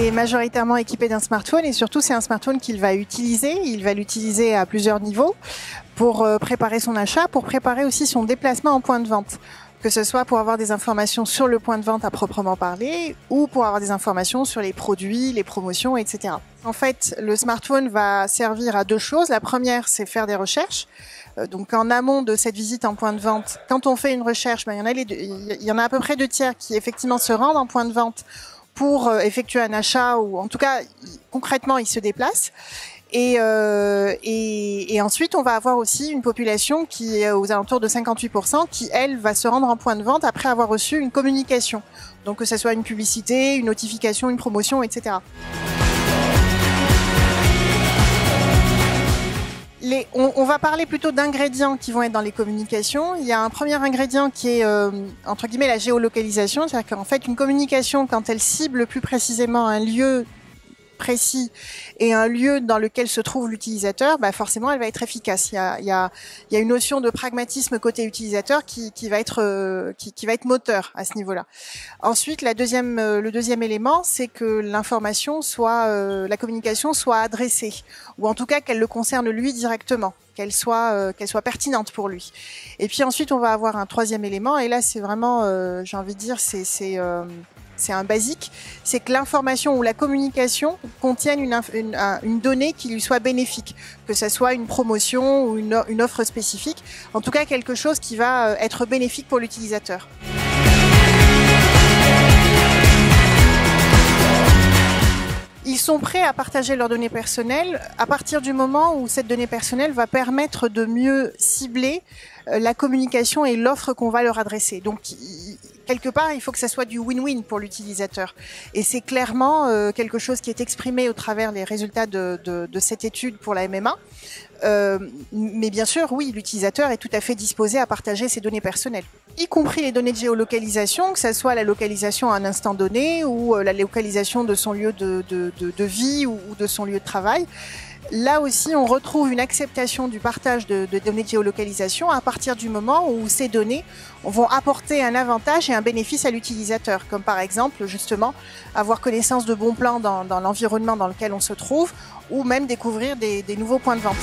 est majoritairement équipé d'un smartphone et surtout c'est un smartphone qu'il va utiliser. Il va l'utiliser à plusieurs niveaux pour préparer son achat, pour préparer aussi son déplacement en point de vente. Que ce soit pour avoir des informations sur le point de vente à proprement parler ou pour avoir des informations sur les produits, les promotions, etc. En fait, le smartphone va servir à deux choses. La première, c'est faire des recherches. Donc en amont de cette visite en point de vente, quand on fait une recherche, il y en a à peu près 2/3 qui effectivement se rendent en point de vente pour effectuer un achat ou en tout cas concrètement ils se déplacent. Et ensuite, on va avoir aussi une population qui est aux alentours de 58%, qui, elle, va se rendre en point de vente après avoir reçu une communication. Donc, que ce soit une publicité, une notification, une promotion, etc. On va parler plutôt d'ingrédients qui vont être dans les communications. Il y a un premier ingrédient qui est, entre guillemets, la géolocalisation. C'est-à-dire qu'en fait, une communication, quand elle cible plus précisément un lieu précis et un lieu dans lequel se trouve l'utilisateur, forcément elle va être efficace. Il y a une notion de pragmatisme côté utilisateur qui va être moteur à ce niveau-là. Ensuite, le deuxième élément, c'est que l'information la communication soit adressée, ou en tout cas qu'elle le concerne lui directement, qu'elle soit pertinente pour lui. Et puis ensuite, on va avoir un troisième élément, et là c'est vraiment, j'ai envie de dire, c'est un basique, c'est que l'information ou la communication contienne une donnée qui lui soit bénéfique, que ce soit une promotion ou une offre spécifique, en tout cas quelque chose qui va être bénéfique pour l'utilisateur. Ils sont prêts à partager leurs données personnelles à partir du moment où cette donnée personnelle va permettre de mieux cibler la communication et l'offre qu'on va leur adresser. Donc, quelque part, il faut que ça soit du win-win pour l'utilisateur. Et c'est clairement quelque chose qui est exprimé au travers des résultats de cette étude pour la MMA. Mais bien sûr, oui, l'utilisateur est tout à fait disposé à partager ses données personnelles, y compris les données de géolocalisation, que ce soit la localisation à un instant donné ou la localisation de son lieu de vie ou de son lieu de travail. Là aussi, on retrouve une acceptation du partage de données de géolocalisation à partir du moment où ces données vont apporter un avantage et un bénéfice à l'utilisateur, comme par exemple, justement, avoir connaissance de bons plans dans l'environnement dans lequel on se trouve, ou même découvrir des nouveaux points de vente.